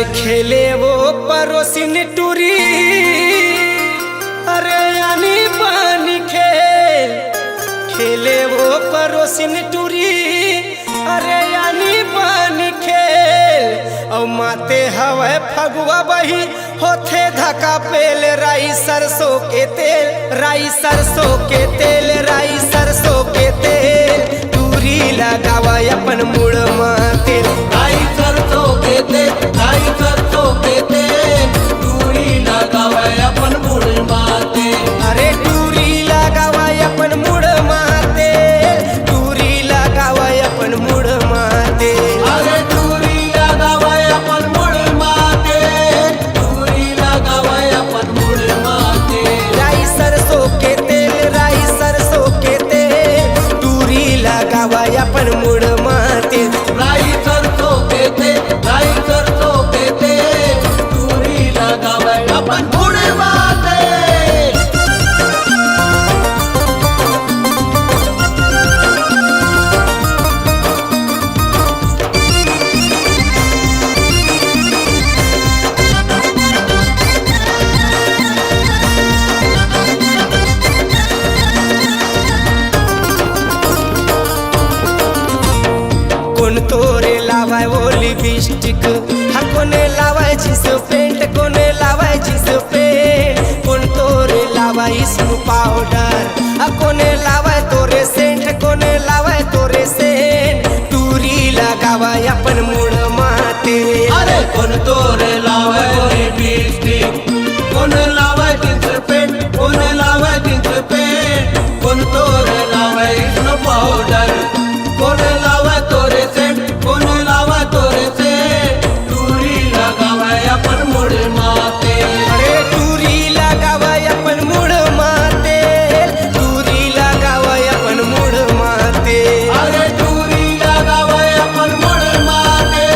अरे खेले वो परोसिन टूरी, अरे यानी पानी खेल खेले वो परोसिन टूरी, अरे यानी पानी खेल। और माते हवे फगुआ बही होथे धका पेल, राई सरसों के तेल, राई सरसों के तेल, राई सरसों के तेल। टूरी लगावा अपन मुड़ माते, राई सरसों के तेल, राई सरसों के तेल। टूरी लगावा अपन मुड़ माते, अरे टूरी लगावा अपन मुड़ माते, टूरी लगावा अपन मुड़ माते। अरे टूरी लगावा अपन मुड़ माते, टूरी लगावा अपन मुड़ माते। राई सरसों के तेल, राई सरसों के तेल, टूरी लगावा अपन मुड़ माते। राई सरसों के तेल, राई सरसों के तेल। टूरी लगावा अपन मुड़ माते। कौन तोरे लावाय वो लिपस्टिक, हा कोने लावाय जींस पेंट, कोने लावाय जींस पेंट। कौन तोरे लावाय स्नो पाउडर, हा कोने लावाय तोरे सेंट, कोने लावाय तोरे सेंट। टूरी लगावाय अपन मुड़ माते, अरे कौन तोरे लावे लिपस्टिक, कौन लावे जींस पेंट, कौन लावे जींस पेंट। कौन तोरे लावे स्नो पाउडर, कौन लावे तोरे सेंट, कौन लावे तोरे सेंट। टूरी लगावे अपन मुड़ माते, अरे टूरी लगावाय अपन मुड़ माते, टूरी लगावाय अपन मुड़ माते। अरे टूरी लगावे अपन मुड़ माते,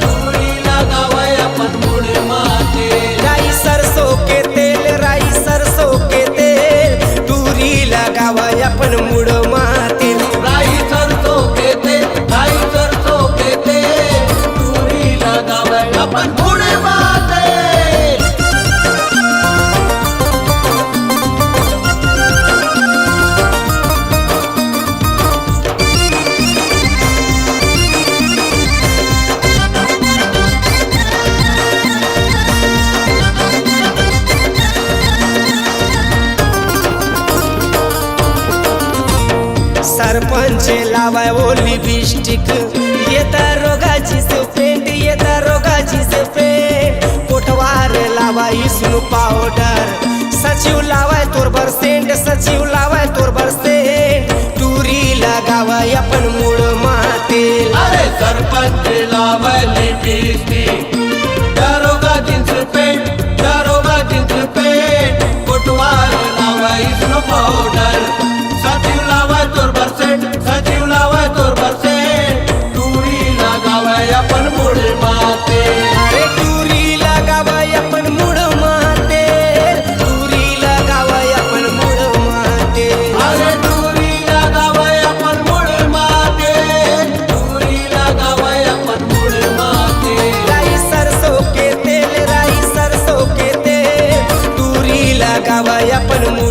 टूरी लगावे अपन मुड़ माते। राई सरसों के तेल, राई सरसों के तेल, टूरी लगावाय अपन मुड़ माते। राई सरसों के तेल, राई सरसों के तेल। टूरी लगावे अपन मुड़ माते। सरपंच लावाय वो लिपस्टिक, ये दरोगाची से पेंट, ये दरोगाची से पेंट। कोटवार लावाय स्नो पाउडर, सचिव लावाय तोर बरसेंट, सचिव लावाय तोर बरसेंट। टूरी लगावाय अपन मुड़ माते, अरे सरपंच लावे लिपस्टिक, दरोगा जींस पेंट, दरोगा जींस पेंट। कोटवार लावे स्नो पाउडर, सचिव लावे तोर बरसेंट, सचिव लावे तोर बरसेंट। टूरी लगावे अपन मुड़ माते, अरे टूरी लगावाय अपन मुड़ माते, टूरी लगावाय अपन मुड़ माते। अरे टूरी लगावे अपन मुड़ माते, टूरी लगावे अपन मुड़ माते। राई सरसों के तेल, राई सरसों के तेल, टूरी लगावाय अपन मुड़